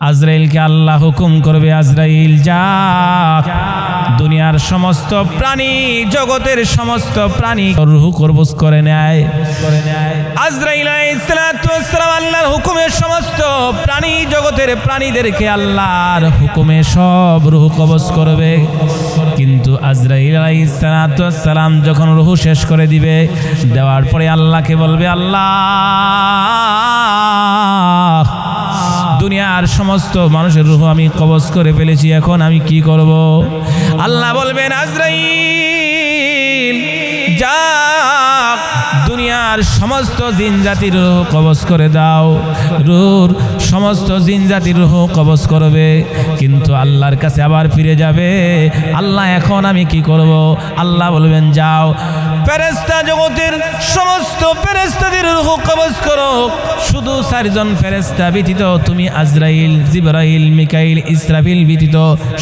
আজরাইলকে আল্লাহ হুকুম করবে, আজরাইল যা, দুনিয়ার সমস্ত প্রাণী, জগতের সমস্ত প্রাণী রূহ কবজ করে নেয়। আজরাইল আলাইহিস সালাতু ওয়াস সালাম আল্লাহর হুকুমে সমস্ত প্রাণী জগতের প্রাণীদেরকে আল্লাহর হুকুমে সব রূহ কবজ করবে। কিন্তু আজরাইল আলাইহিস সালাতু ওয়াস সালাম যখন রূহ শেষ করে দিবে, দেওয়ার পরে আল্লাহকে বলবে, আল্লাহ দুনিয়ার সমস্ত মানুষের রূহ আমি কবজ করে ফেলেছি, এখন আমি কি করব? আল্লাহ বলবেন, আজরাইল যা, দুনিয়ার সমস্ত জিন জাতির রূহ কবজ করে দাও। রূহ সমস্ত জিন জাতির রূহ কবজ করবে, কিন্তু আল্লাহর কাছে আবার ফিরে যাবে। আল্লাহ এখন আমি কি করব? আল্লাহ বলবেন, যাও ফেরেশতা জগতের সমস্ত ফেরেশতাদের রূহ কবজ করো, শুধু 4 জন ফেরেশতা ব্যতীত, তুমি আজরাইল, জিবরাইল, মিকাইল, ইসরাফিল ব্যতীত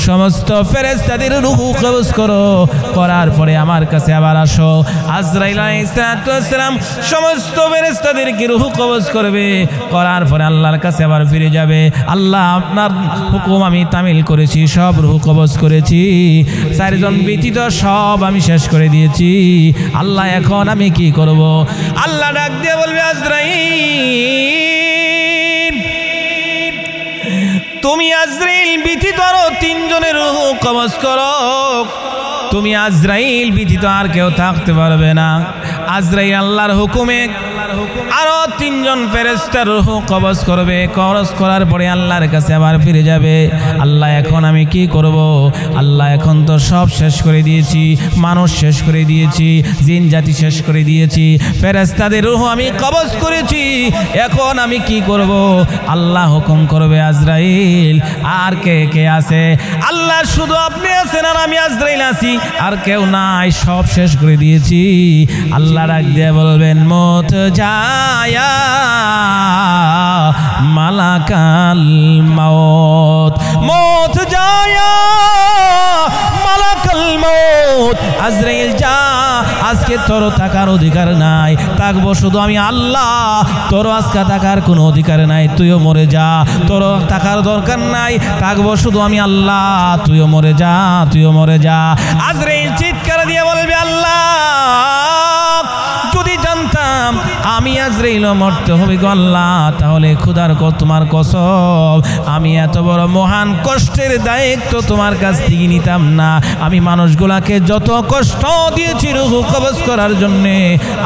সমস্ত ফেরেশতাদের রূহ কবজ করো। করার পরে আমার কাছে আবার আসো। আজরাইল আলাইহিস সালাতু ওয়াস সালাম সমস্ত ফেরেশতাদেরকে রূহ কবজ করবে, করার পরে আল্লাহর কাছে আবার ফিরে যাবে। আল্লাহ আপনার হুকুম আমি তামিল করেছি, সব রূহ কবজ করেছি, 4 জন ব্যতীত সব আমি শেষ করে দিয়েছি। আল্লাহ এখন আমি কি করব? আল্লাহ ডাক দিয়ে বলবে, আজরাইল তুমি আজরাইল ব্যতীত আরো 3 জনের রূহ কবজ করো। তুমি আজরাইল ব্যতীত আর কেউ থাকতে পারবে না। আজরাইল আল্লাহর হুকুমে আরো 3 জন ফেরেশতার রূহ কবজ করবে, কবজ করার পরে আল্লাহর কাছে আবার ফিরে যাবে। আল্লাহ এখন আমি কি করব? আল্লাহ এখন তো সব শেষ করে দিয়েছি, মানুষ শেষ করে দিয়েছি, জিন জাতি শেষ করে দিয়েছি, ফেরেশতাদের রূহ আমি কবজ করেছি, এখন আমি কি করব? আল্লাহ হুকুম করবে, আজরাইল আর কে কে আছে? আল্লাহ শুধু আপনি আছেন আর আমি আজরাইল আছি, আর কেউ নাই, সব শেষ করে দিয়েছি। আল্লাহ ডাক দিয়ে বলবেন, মত যায়া মালাকাল মাউত, মত যায়া মালাকাল মাউত। আজরাইল যা, আজকে তোর থাকার অধিকার নাই, থাকবো শুধু আমি আল্লাহ, তোর আজকে থাকার কোনো অধিকার নাই, তুইও মরে যা, তোর থাকার দরকার নাই, থাকবো শুধু আমি আল্লাহ, তুইও মরে যা, তুইও মরে যা। আজরাইল চিৎকার দিয়ে বলবে, আল্লাহ যদি জানতাম আমি আজরাইল মরতে হবে গো আল্লাহ, তাহলে খোদার তোমার কসম আমি এত বড় মহান কষ্টের দায়িত্ব তোমার কাছ থেকে নিতাম না। আমি মানুষগুলাকে যত কষ্ট দিয়েছি রূহ কবজ করার জন্যে,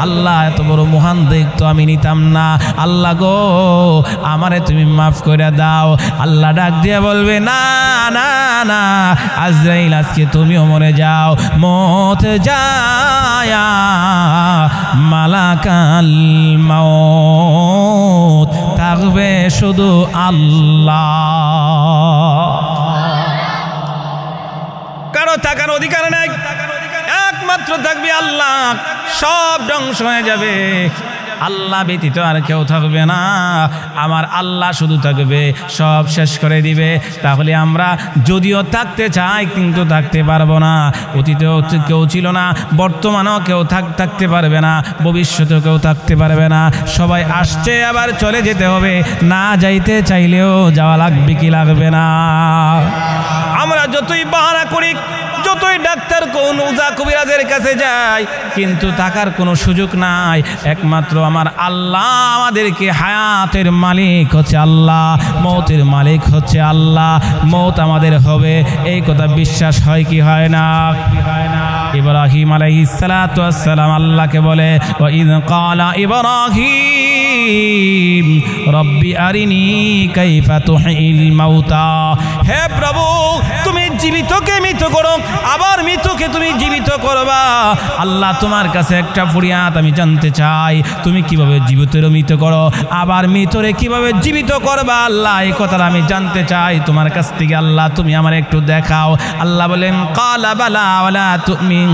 আল্লাহ এত বড় মহান দায়িত্ব আমি নিতাম না। আল্লাহ গো আমারে তুমি মাফ করে দাও। আল্লাহ ডাক দিয়ে বলবে, না না না আজরাইল আজকে তুমিও মরে যাও, মত যায়া মালাকাল মাউত, থাকবে শুধু আল্লাহ, কারো থাকার অধিকার নাই, একমাত্র থাকবে আল্লাহ, সব ধ্বংস হয়ে যাবে, আল্লাহ ব্যতীত আর কেউ থাকবে না, আমার আল্লাহ শুধু থাকবে, সব শেষ করে দিবে। তাহলে আমরা যদিও থাকতে চাই কিন্তু থাকতে পারবো না। অতীতেও কেউ ছিল না, বর্তমানেও কেউ থাকতে পারবে না, ভবিষ্যতেও কেউ থাকতে পারবে না। সবাই আসছে আবার চলে যেতে হবে, না যাইতে চাইলেও যাওয়া লাগবে কি লাগবে না? আমরা যতই বাহানা করি, যতই ডাক্তার কোন ওজা কবিরাজের কাছে যাই, কিন্তু থাকার কোনো সুযোগ নাই। একমাত্র আমার আল্লাহ আমাদেরকে হায়াতের মালিক হচ্ছে আল্লাহ, মৌতের মালিক হচ্ছে আল্লাহ, মৌত আমাদের হবে, এই কথা বিশ্বাস হয় কি হয় না? ইব্রাহিম আলাইহিস সালাতু ওয়াস সালাম আল্লাহকে বলে, ওয়া ইয ক্বালা ইব্রাহিম রব্বি আরিনি কাইফা তুহিল মাউতা, হে প্রভু তুমি জীবিতকে মৃত করো, আবার মৃতকে তুমি জীবিত করবা। আল্লাহ তোমার কাছে একটা ফরিয়াদ আমি জানতে চাই, তুমি কিভাবে জীবিতরে মৃত করো, আবার মৃতরে কিভাবে জীবিত করবা? আল্লাহ এই কথাটা আমি জানতে চাই তোমার কাছ থেকে, আল্লাহ তুমি আমার একটু দেখাও। আল্লাহ বলেন, ক্বালা বালা ওয়ালা তুমিন,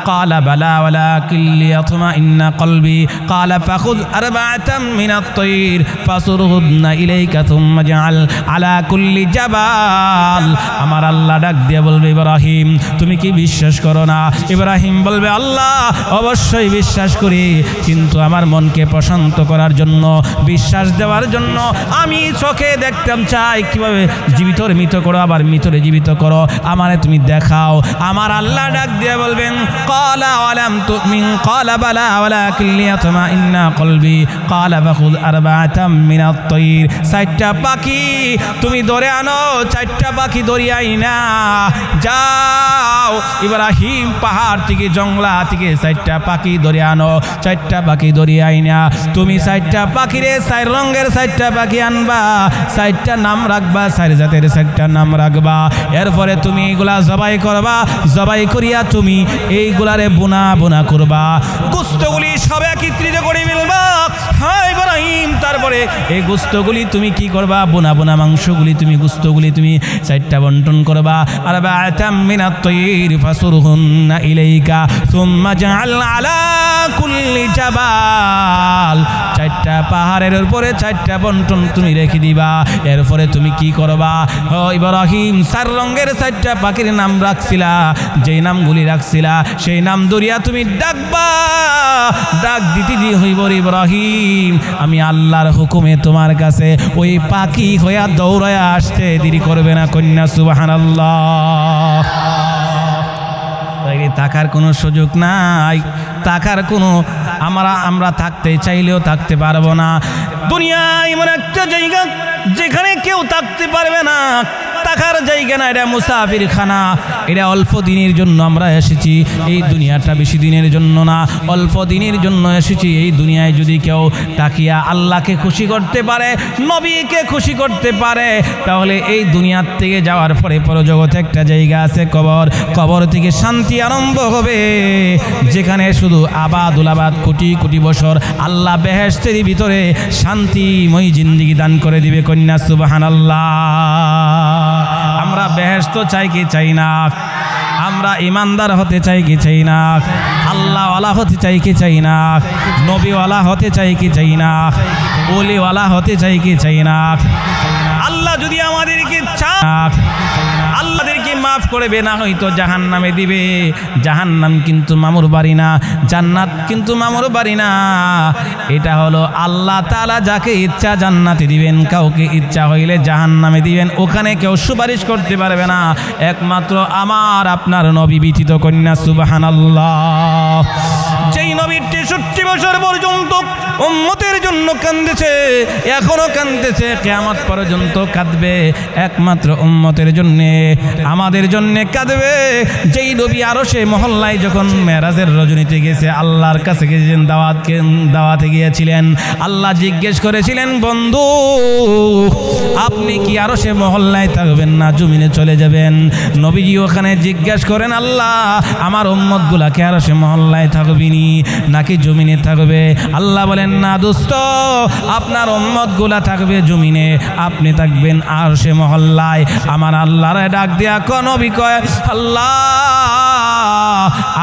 ক্বালা বালা ওয়ালাকিন লিয়াতমাইন্না কলবি, ক্বালা ফাখুয আরবাআতাম মিনাত তায়র ফাসুরহুন্না ইলাইকা সুম্মা জাআল আলা কুল্লি জাবাল। আমার আল্লাহ ডাক দিয়ে বলবে ইব্রাহিম তুমি কি বিশ্বাস করো না? ইব্রাহিম বলবে আল্লাহ অবশ্যই বিশ্বাস করি, কিন্তু আমার মনকে প্রশান্ত করার জন্য, বিশ্বাস দেওয়ার জন্য আমি চোখে দেখতাম চাই কিভাবে জীবিতর মৃত করো, আবার মৃতরে জীবিত করো, আমারে তুমি দেখাও। আমার আল্লাহ ডাক দিয়ে বলবেন ক্বালা আলাম তুমিন ক্বালা বালা ওয়ালাকিন লিয়াতমাইন্না কলবি ক্বালা ফাখুয আরবাআতাম মিনাত তায়র। 4টা পাখি তুমি ধরে আনো, 4টা পাখি ধরিয়ে আইনা যাও ইব্রাহিম পাহাড় থেকে জঙ্গলা থেকে 4টা পাখি ধরে আনো, 4টা পাখি ধরিয়ে আইনা তুমি 4টা পাখিরে 4 রঙের 4টা পাখি আনবা, 4টা নাম রাখবা, 4 জাতের 4টা নাম রাখবা। এরপরে তুমি এগুলা জবাই করবা, জবাই করিয়া তুমি এইগুলারে বোনা বোনা করবা, গোস্তগুলি সব একত্রিত করে ফেলবা। হ্যাঁ ইব্রাহিম তারপরে এই গোস্তগুলি তুমি কি করবা? বোনা বোনা মাংসগুলি তুমি গোস্তগুলি তুমি 4টা বন্টন করবা। আর বা'তাম মিনাত তায়র ফাসুরহুন্না ইলাইকা সুম্মা জাআল আলা কুল্লি জাবাল। 4টা পাহাড়ের উপরে 4টা বন্টন তুমি রেখে দিবা। এরপরে তুমি কি করবা? ও ইব্রাহিম 4 রঙের 4টা পাখির নাম রাখছিলা, যেই নামগুলি রাখছিলা সেই নাম দরিয়া তুমি ডাকবা, ডাক দিতে দিয়ে হইব ইব্রাহিম আমি আল্লাহর হুকুমে তোমার কাছে ওই পাখি হইয়া দৌড়ায়া আসতে দেরি করবে না। কন্যা সুবহানাল্লাহ। তাকার কোনো সুযোগ নাই, তাকার কোনো আমরা থাকতে চাইলেও থাকতে পারবো না। দুনিয়া এমন একটা জায়গা যেখানে কেউ থাকতে পারবে না, থাকার জায়গা না, এটা মুসাফির খানা। এটা অল্প দিনের জন্য আমরা এসেছি, এই দুনিয়াটা বেশি দিনের জন্য না, অল্প দিনের জন্য এসেছি। এই দুনিয়ায় যদি কেউ তাকিয়া আল্লাহকে খুশি করতে পারে, নবীকে খুশি করতে পারে, তাহলে এই দুনিয়ার থেকে যাওয়ার পরে পরজগতে একটা জায়গা আছে কবর। কবর থেকে শান্তি আরম্ভ হবে, যেখানে শুধু আবাদুল আবাদ কোটি কোটি বছর আল্লাহ বেহেশতের ভিতরে শান্তিময় জিন্দেগি দান করে দিবে। কন্যা সুবহানাল্লাহ। আমরা বেহেশত চাই কি চাই না? আমরা ইমানদার হতে চাই কি চাই না? আল্লাহওয়ালা হতে চাই কি চাই না? নবীওয়ালা হতে চাই কি চাই না? ওলিওয়ালা হতে চাই কি চাই না? আল্লাহ যদি আমাদেরকে চায় আল্লাহদেরকে মাফ করবে, না হয়তো জাহান্নামে দিবে। জাহান্নাম কিন্তু মামুর বাড়ি না, জান্নাত কিন্তু মামুর বাড়ি না। এটা হলো আল্লাহ তাআলা যাকে ইচ্ছা জান্নাতে দিবেন, কাউকে ইচ্ছা হইলে জাহান্নামে দিবেন। ওখানে কেউ সুপারিশ করতে পারবে না, একমাত্র আমার আপনার নবী ব্যতীত। কন্যা সুবহানাল্লাহ। যেই নবী 63 বছর পর্যন্ত উম্মতের জন্য কাঁদেছে, এখনো কাঁদতেছে, কিয়ামত পর্যন্ত কাঁদবে, একমাত্র উম্মতের জন্য, আমাদের জন্য কাঁদবে। যেই নবী আরশে মহল্লায় যখন মেরাজের রজনীতে গেছে, আল্লাহর কাছে গিয়েছেন, দাওয়াতে গিয়েছিলেন, আল্লাহ জিজ্ঞেস করেছিলেন বন্ধু আপনি কি আরশে মহল্লায় থাকবেন না জমিনে চলে যাবেন? নবীজি ওখানে জিজ্ঞেস করেন আল্লাহ আমার উম্মতগুলাকে আরশে মহল্লায় থাকবিনি নাকি জমিনে থাকবে? আল্লাহ বলেন না দোস্ত, আপনার উম্মতগুলা থাকবে জমিনে, আপনি থাকবেন আরশে মহল্লায়। আমার আল্লাহর ডাক দিয়া নবী কয় আল্লাহ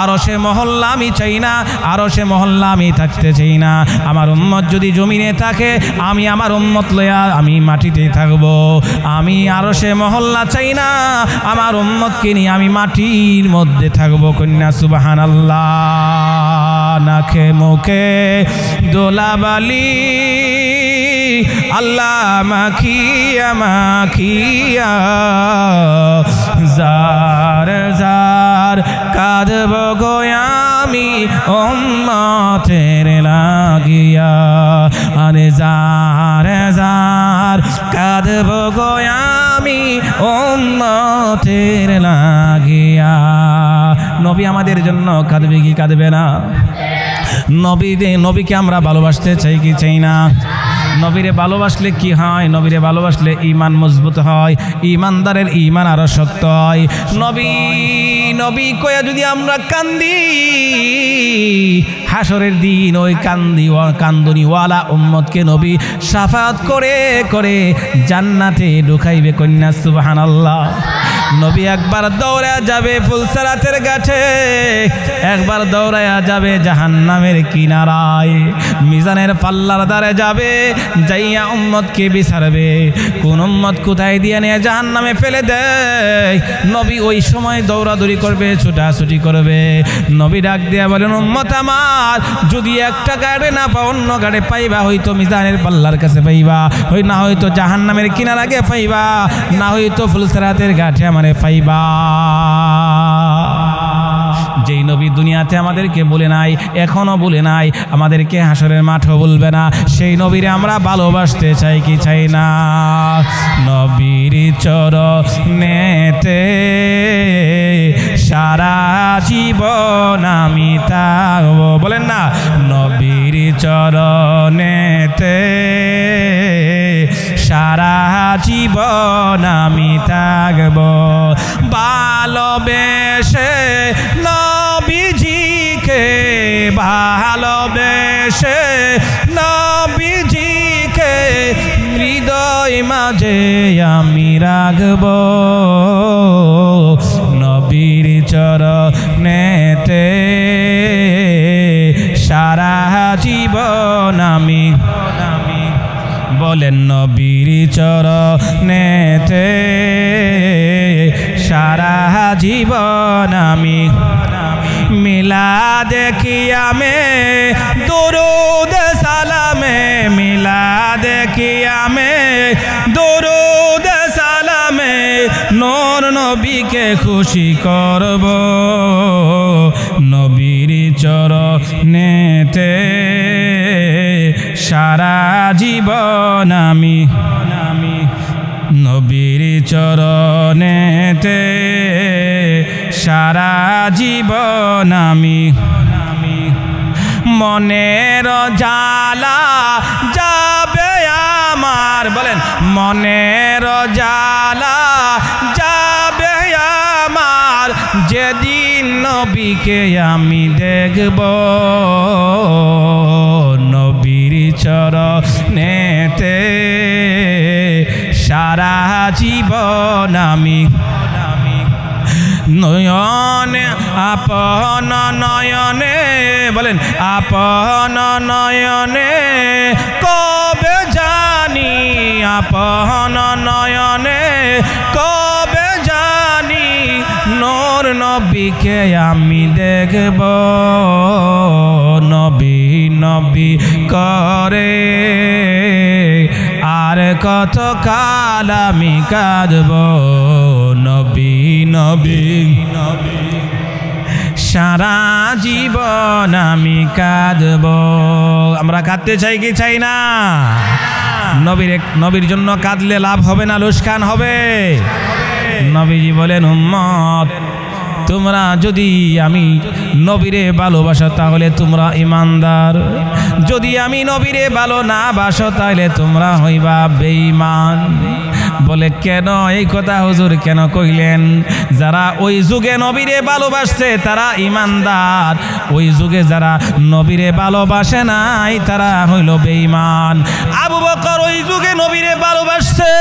আরশে মহল্লা আমি চাই না, আরশে মহল্লা আমি থাকতে চাই না। আমার উম্মত যদি জমিনে থাকে, আমি আমার উম্মত লইয়া আমি মাটিতে থাকব। আমি আরশে মহল্লা চাই না, আমার উম্মতকে নিয়ে আমি মাটির মধ্যে থাকব। কন্যা সুবহানাল্লাহ। নাকে মুখে দোলাবালি আল্লাহ মাখিয়া মাখিয়া জার জার কাঁদব গো আমি উম্মতের লাগিয়া। আরে জার জার কাঁদব গো আমি উম্মতের লাগিয়া। নবী আমাদের জন্য কাঁদবে কি কাঁদবে না? নবীকে আমরা ভালোবাসতে চাই কি চাই না? নবীরে ভালোবাসলে কি হয়? নবীরে ভালোবাসলে ঈমান মজবুত হয়, ঈমানদারের ঈমান আরো শক্ত হয়। নবী নবী কয়া যদি আমরা কান্দি, হাসরের দিন ওই কান্দনিওয়ালা উম্মতকে নবী শাফাআত করে করে জান্নাতে ঢুকাইবে। কন্যা সুবহানাল্লাহ। নবী একবার দৌড়া যাবে ফুলসিরাতের ঘাটে, একবার দৌড়ায়া যাবে জাহান্নামের কিনারায়, মিজানের পাল্লার ধারে যাবে, যাইয়া উম্মতকে বিচারবে কোন উম্মত কোথায় দিয়ে নিয়ে জাহান্নামে ফেলে দেয়। নবী ওই সময় দৌড়াদৌড়ি করবে, ছুটাছুটি করবে। নবী ডাক দিয়া বলেন, উম্মত আমার, যদি একটা গাড়ি না পাও অন্য গাড়ি পাইবা, হয়তো মিজানের পাল্লার কাছে পাইবা, হই না হয়তো জাহান্নামের কিনার আগে পাইবা, না হয়তো ফুলসিরাতের ঘাটে আমারে পাইবা। যেই নবী দুনিয়াতে আমাদেরকে বলে নাই, এখনো বলে নাই, আমাদেরকে হাসরের মাঠও বলবে না, সেই নবীরে আমরা ভালোবাসতে চাই কি চাই না? নবীর চরণেতে সারা জীবন আমি থাকব, বলেন না, নবীর চরণেতে সারা জীবন আমি থাকব, ভালোবেসে নবীজিকে, ভালোবেসে নবীজিকে হৃদয় মাঝে আমি রাখব, নবীর চরণেতে সারা জীবন আমি, বলেন নবীর চরণেতে সারা জীবন আমি, মিলাদে কিয়ামে দুরুদ সালামে, মিলাদে কিয়ামে দুরুদ সালামে নূর নবীকে খুশি করব, নবীর চরণেতে সারা জীবন আমি, নবীর চরণেতে সারা জীবন আমি, মনের জ্বালা যাবে আমার, বলেন মনের জ্বালা যাবে আমার, যেদিন নবীকে আমি দেখব, নবীর চরণেতে সারা জীবন আমি, নয়নে আপন নয়নে, বলেন আপন নয়নে কবে জানি, আপন নয়নে কবে জানি নূর নবীকে আমি দেখব, নবী নবী করে আর কত কাল আমি কাঁদব, নবী নবী নবী সারা জীবন আমি কাঁদব। আমরা কাঁদতে চাই কি চাই না? নবীর জন্য কাঁদলে লাভ হবে না লোকসান হবে? নবীজি বলেন, উম্মত তোমরা যদি আমি নবীরে ভালোবাসো তাহলে তোমরা ইমানদার, যদি আমি নবীরে ভালো না বাসো তাহলে তোমরা হইবা বেঈমান। বলে কেন এই কথা হুজুর কেন কইলেন? যারা ওই যুগে নবীরে ভালোবাসছে তারা ইমানদার, ওই যুগে যারা নবীরে ভালোবাসে নাই তারা হইল বেঈমান। আবু বকর ওই যুগে নবীরে ভালোবাসছে,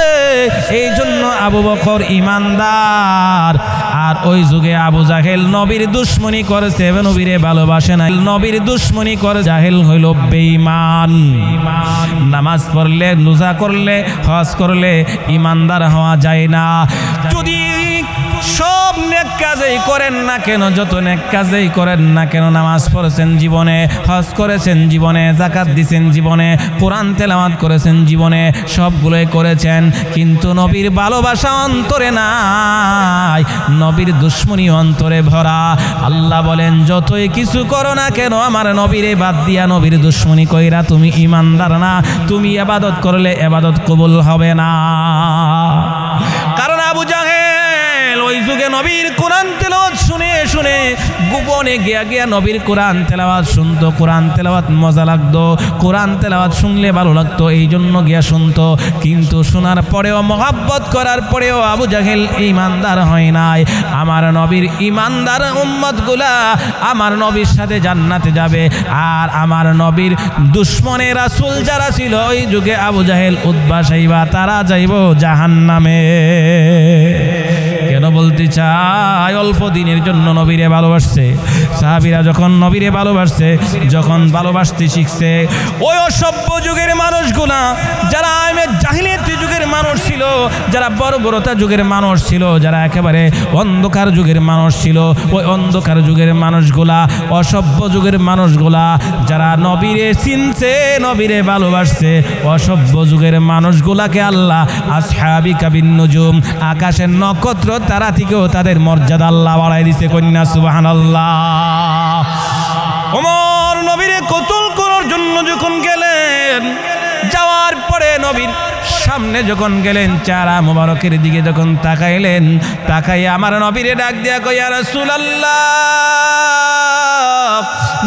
এই জন্য আবু বকর ইমানদার, আর ওই যুগে আবু জাহেল নবীর দুশমনি করেছে, নবীরে ভালোবাসে নাই, নবীর দুশমনি করে জাহেল হইল বেঈমান। নামাজ পড়লে, রোজা করলে, হজ করলে ইমানদার হওয়া যায় না। যদি সব নেক কাজেই করেন না কেন, যত নেক কাজেই করেন না কেন, নামাজ পড়েছেন জীবনে, হজ করেছেন জীবনে, যাকাত দিয়েছেন জীবনে, কোরআন তেলাওয়াত করেছেন জীবনে, সবগুলোই করেছেন, কিন্তু নবীর ভালোবাসা অন্তরে নাই, নবীর দুশমনি অন্তরে ভরা। আল্লাহ বলেন, যতই কিছু করো না কেন আমার নবীরে বাদ দিয়া নবীর দুশমনি কইরা তুমি ইমানদার না, তুমি ইবাদত করলে ইবাদত কবুল হবে না। কারণ আবু জাহেল ওই যুগে নবীর কোরআন তেলাওয়াত শুনে শুনে গোপনে গিয়া গিয়া নবীর কোরআন তেলাওয়াত শুনতো, কোরআন তেলাওয়াত মজা লাগতো, কোরআন তেলাওয়াত শুনলে ভালো লাগতো, এই জন্য গিয়া শুনতো। কিন্তু শোনার পরেও, মহাব্বত করার পরেও আবু জাহেল ইমানদার হয় নাই। আমার নবীর ইমানদার উম্মতগুলা আমার নবীর সাথে জান্নাতে যাবে, আর আমার নবীর দুশমনে রাসূল যারা ছিল ওই যুগে আবু জাহেল, উতবা, সাইবা, তারা যাইব জাহান্নামে। কেন বলতে চাই অল্প দিনের জন্য নবীরে ভালোবাসছে। সাহাবীরা যখন নবীরে ভালোবাসছে, যখন ভালোবাসতে শিখছে, ওই অসভ্য যুগের মানুষগুলা যারা জাহিলিয়াত যুগের মানুষ ছিল, যারা বর্বরতা যুগের মানুষ ছিল, যারা একেবারে অন্ধকার যুগের মানুষ ছিল, ওই অন্ধকার যুগের মানুষগুলা, অসভ্য যুগের মানুষগুলা যারা নবীরে চিনছে, নবীরে ভালোবাসছে, অসভ্য যুগের মানুষগুলাকে আল্লাহ আসহাবিকা বিন নুজুম, আকাশের নক্ষত্র তারা থেকেও তাদের মর্যাদা আল্লাহ বাড়াই দিছে। কন্যা সুবহানাল্লাহ। ওমর নবীরে কতল করার জন্য যখন গেলেন, যাওয়ার পরে নবীর সামনে যখন গেলেন, চেহারা মোবারকের দিকে যখন তাকাইলেন, তাকাই আমার নবীরে ডাক দিয়া কই, ইয়া রাসূলুল্লাহ,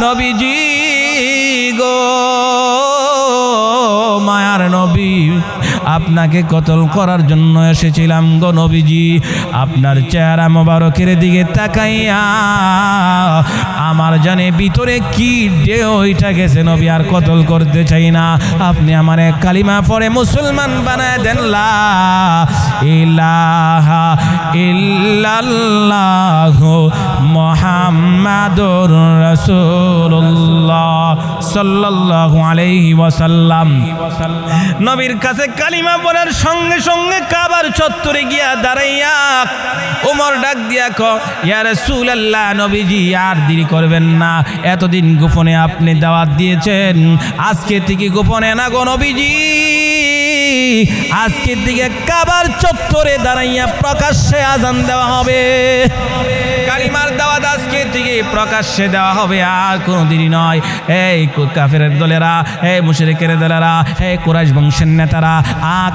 নবীজি গো, মায়ার নবী, আপনাকে কতল করার জন্য এসেছিলাম গো নবীজি। আপনার চেহারা মোবারকের দিকে তাকাইয়া আমার জানে ভিতরে কি ওইটা গেছে নবী, আর কতল করতে চাই না। আপনি আমার কালিমা পড়ে মুসলমান বানায় দেন, লা ইলাহা ইল্লাল্লাহু মুহাম্মাদুর রাসূলুল্লাহ সাল্লাল্লাহু আলাইহি ওয়াসাল্লাম। নবীর কাছে কালিমা পড়ার সঙ্গে সঙ্গে কাবার চত্বরে গিয়া দাঁড়াইয়া ওমর ডাক দিয়া কয়, ইয়া রাসূলুল্লাহ, নবীজি আর দেরি করবেন না, এতদিন গোপনে আপনি দাওয়াত দিয়েছেন, আজকে থেকে গোপনে না গো নবীজি, আজকের দিকে কাবার চত্বরে দাঁড়াইয়া প্রকাশ্যে আজান দেওয়া হবে। কালিমার দাওয়াত আজকে থেকে প্রকাশ্যে দেওয়া হবে, আর কোনো দেরি নয়। এই কাফেরের দলেরা, এই মুশরিকের দলেরা, এই কুরাইশ বংশের নেতারা,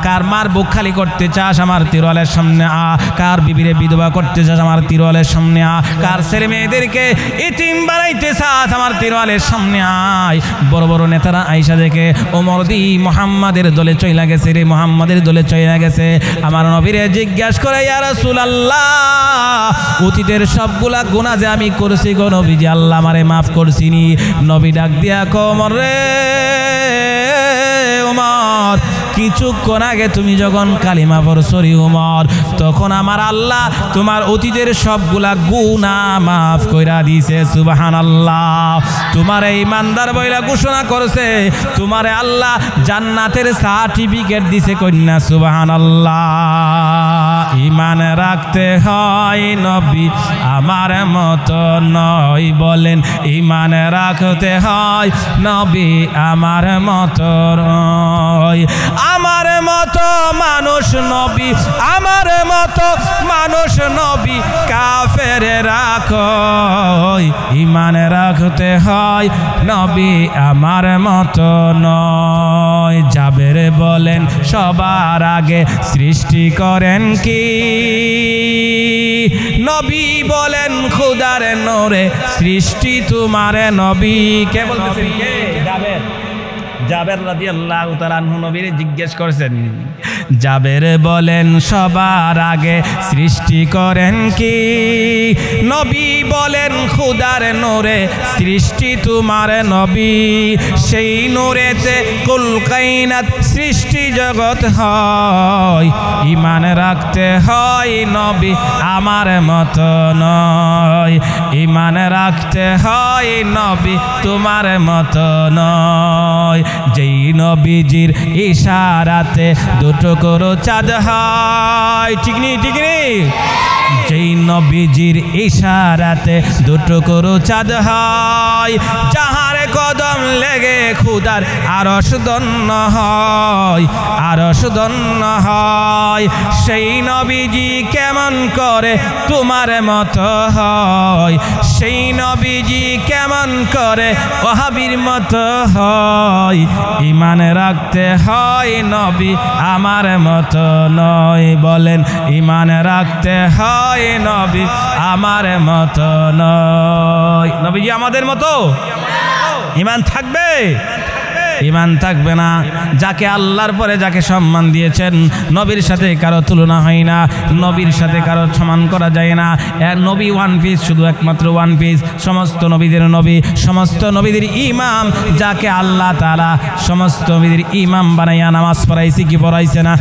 কার মার বুক খালি করতে চাস আমার তিরওয়ালের সামনে আ, কার বিবিরে বিধবা করতে চাস আমার তিরওয়ালের সামনে আ, কার ছেলে মেয়েদেরকে ইতিম বানাইতে চাস আমার তিরওয়ালের সামনে আয়। বড় বড় নেতারা আইসা দেখে ওমর দি মুহাম্মাদের দলে চইলা গেছে রে, মুহাম্মাদের দলে চইলা গেছে। আমার নবীরে জিজ্ঞাসা করে, ইয়া রাসূলুল্লাহ, অতীতের সবগুলা গুনাহ যে আমি করেছি গো নবীজি, আল্লাহ আমারে মাফ করছিনি। নবী ডাক দিয়া কয়, ওমর রে, ওমর, কিছুক্ষণ আগে তুমি যখন কালিমা পড়ছো রে ওমর, তখন আমার আল্লাহ তোমার অতীতের সবগুলা গুনাহ মাফ কইরা দিয়েছে। সুবহানাল্লাহ। তোমারে ইমানদার বইলা ঘোষণা করছে, তোমারে আল্লাহ জান্নাতের সার্টিফিকেট দিছে। কন্যা সুবহানাল্লাহ। ঈমান রাখতে হয় নবী আমার মতো নয়, বলেন ঈমান রাখতে হয় নবী আমার মতো নয়। আমার মতো মানুষ নবী, আমার মতো মানুষ নবী কাফের রাখই, ঈমান রাখতে হয় নবী আমার মতো নয়। জাবের বলেন সবার আগে সৃষ্টি করেন কি, নবী বলেন খুদার নূরে সৃষ্টি তোমার নবী। কে বলতেছেন? কে? জাবের। জাবের রাদিয়াল্লাহু তাআলা আনহু নবীরে জিজ্ঞেস করেছেন। জাবের বলেন সবার আগে সৃষ্টি করেন কি, নবী বলেন খুদার নূরে সৃষ্টি তোমার নবী। সেই নূরেতে কুল কায়নাত সৃষ্টি জগৎ হয়, ঈমান রাখতে হয় নবী আমার মতো নয়, ঈমান রাখতে হয় নবী তোমার মতো নয়। যেই নবীজির ইশারাতে দুটো করো চাঁদ হয়, ঠিক নেই? ঠিক নেই? যেই নবীজির ইশারাতে দুটো করো চাঁদ হয়, যাহার কদম লেগে খুদার আরশ ধন্য হয়, আরশ ধন্য হয়। সেই নবীজি কেমন করে তোমার মতো হয়, সেই নবীজি কেমন করে ওহাবীর মতো হয়। ঈমান রাখতে হয় নবী আমার মতো নয়, বলেন ঈমান রাখতে হয় নবী আমার মতো নয়। নবীজি আমাদের মতো ঈমান থাকবে, ঈমান থাকবে না। যাকে আল্লাহর পরে যাকে সম্মান দিয়েছেন, নবীর সাথে কারো তুলনা হয় না, নবীর সাথে কারো সমান করা যায় না। নবী ওয়ান পিস, শুধু একমাত্র ওয়ান পিস, সমস্ত নবীদের নবী, সমস্ত নবীদের ইমাম, যাকে আল্লাহ তাআলা সমস্ত নবীদের ইমাম বানাইয়া নামাজ পড়াইছে কি পড়াইছে না?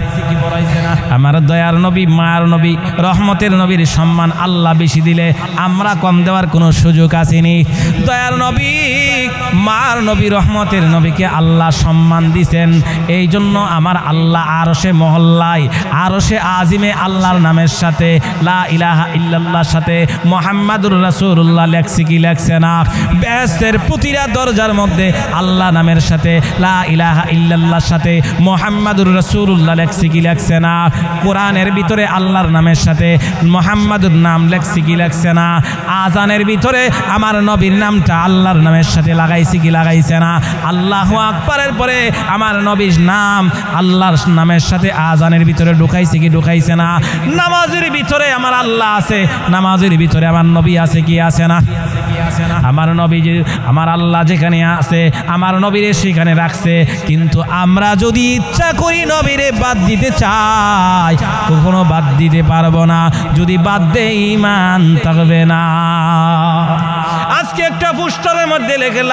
আমার দয়ার নবী, মায়ার নবী, রহমতের নবীর সম্মান আল্লাহ বেশি দিলে আমরা কম দেওয়ার কোনো সুযোগ আসেনি। দয়ার নবী, মায়ার নবী, রহমতের নবীকে আল্লাহ সম্মান দিছেন। এই জন্য আমার আল্লাহ আরশে মহল্লায়, আরশে আজিমে আল্লাহর নামের সাথে লা ইলাহা ইল্লাল্লাহর সাথে মুহাম্মাদুর রাসূলুল্লাহ লেখছে কি লেখছে না? বেহেশতের প্রতিটা দরজার মধ্যে আল্লাহ নামের সাথে লা ইলাহা ইল্লাল্লাহর সাথে মুহাম্মাদুর রাসূলুল্লাহ লেখছে কি লেখছে না? কোরআনের ভিতরে আল্লাহর নামের সাথে মুহাম্মাদুর নাম লেখছে কি লেখছে না? আজানের ভিতরে আমার নবীর নামটা আল্লাহর নামের সাথে লাগাইছে কি লাগাইছে না? আল্লাহু আকবারের পরে আমার নবীর নাম আল্লাহর নামের সাথে আজানের ভিতরে ঢুকাইছে কি ঢুকাইছে না? নামাজের ভিতরে আমার আল্লাহ আছে, নামাজের ভিতরে আমার নবী আছে কি আছে না? আমার নবী, আমার আল্লাহ যেখানে আছে আমার নবীরে সেখানে রাখছে। কিন্তু আমরা যদি ইচ্ছা করি নবীরে বাদ দিতে চাই, কখনো বাদ দিতে পারবো না। যদি বাদ দেই ঈমান থাকবে না। আজকে একটা পোস্টারের মধ্যে লেখে